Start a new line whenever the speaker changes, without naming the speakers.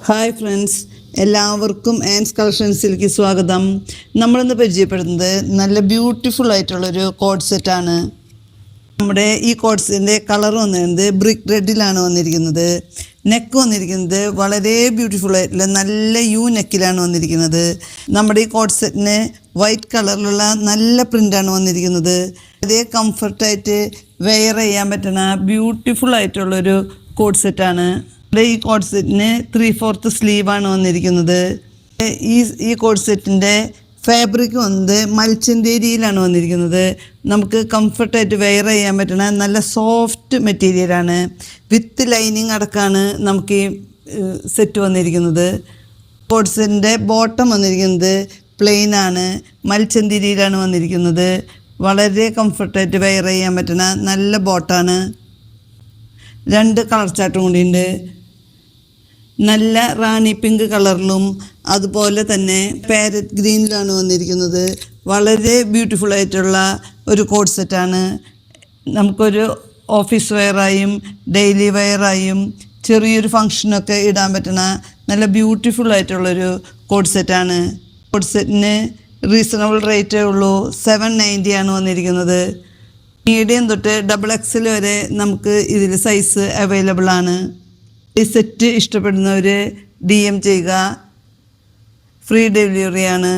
Hi friends, എല്ലാവർക്കും ആൻസ് കളക്ഷൻസിലേക്ക് സ്വാഗതം. നമ്മളിന്ന് പരിചയപ്പെടുന്നത് നല്ല ബ്യൂട്ടിഫുൾ ആയിട്ടുള്ളൊരു കോഡ് സെറ്റാണ്. നമ്മുടെ ഈ കോഡ് സെറ്റിൻ്റെ കളർ വന്നിരുന്നത് ബ്രിക്ക് റെഡിലാണ് വന്നിരിക്കുന്നത്. നെക്ക് വന്നിരിക്കുന്നത് വളരെ ബ്യൂട്ടിഫുൾ ആയിട്ടുള്ള നല്ല നെക്കിലാണ് വന്നിരിക്കുന്നത്. നമ്മുടെ ഈ കോഡ് സെറ്റിന് വൈറ്റ് കളറിലുള്ള നല്ല പ്രിൻ്റാണ് വന്നിരിക്കുന്നത്. അതേ കംഫർട്ടായിട്ട് വെയർ ചെയ്യാൻ പറ്റുന്ന ബ്യൂട്ടിഫുൾ ആയിട്ടുള്ളൊരു കോഡ് സെറ്റാണ്. ഈ കോഡ് സെറ്റിന് 3/4 സ്ലീവാണ് വന്നിരിക്കുന്നത്. ഈ കോഡ് സെറ്റിൻ്റെ ഫാബ്രിക് വന്നത് മൽച്ചന്തേരിയിലാണ് വന്നിരിക്കുന്നത്. നമുക്ക് കംഫർട്ടായിട്ട് വെയർ ചെയ്യാൻ പറ്റുന്ന നല്ല സോഫ്റ്റ് മെറ്റീരിയലാണ്. വിത്ത് ലൈനിങ് അടക്കമാണ് നമുക്ക് ഈ സെറ്റ് വന്നിരിക്കുന്നത്. കോഡ് സെറ്റിൻ്റെ ബോട്ടം വന്നിരിക്കുന്നത് പ്ലെയിനാണ്, മൽച്ചന്തേരിയിലാണ് വന്നിരിക്കുന്നത്. വളരെ കംഫർട്ടായിട്ട് വെയർ ചെയ്യാൻ പറ്റുന്ന നല്ല ബോട്ടാണ്. 2 കളർ ചാർട്ടും കൂടിയുണ്ട്. നല്ല റാണി പിങ്ക് കളറിലും അതുപോലെ തന്നെ പാരറ്റ് ഗ്രീനിലാണ് വന്നിരിക്കുന്നത്. വളരെ ബ്യൂട്ടിഫുൾ ആയിട്ടുള്ള ഒരു കോഡ് സെറ്റാണ്. നമുക്കൊരു ഓഫീസ് വെയറായും ഡെയിലി വെയറായും ചെറിയൊരു ഫങ്ഷനൊക്കെ ഇടാൻ പറ്റുന്ന നല്ല ബ്യൂട്ടിഫുൾ ആയിട്ടുള്ളൊരു കോഡ് സെറ്റാണ്. കോഡ് സെറ്റിന് റീസണബിൾ റേറ്റേ ഉള്ളൂ. 790 ആണ് വന്നിരിക്കുന്നത്. മീഡിയം തൊട്ട് XXL വരെ നമുക്ക് ഇതിൽ സൈസ് അവൈലബിൾ ആണ്. ഈ സെറ്റ് ഇഷ്ടപ്പെടുന്നവർ DM ചെയ്യുക. ഫ്രീ ഡെലിവറിയാണ്.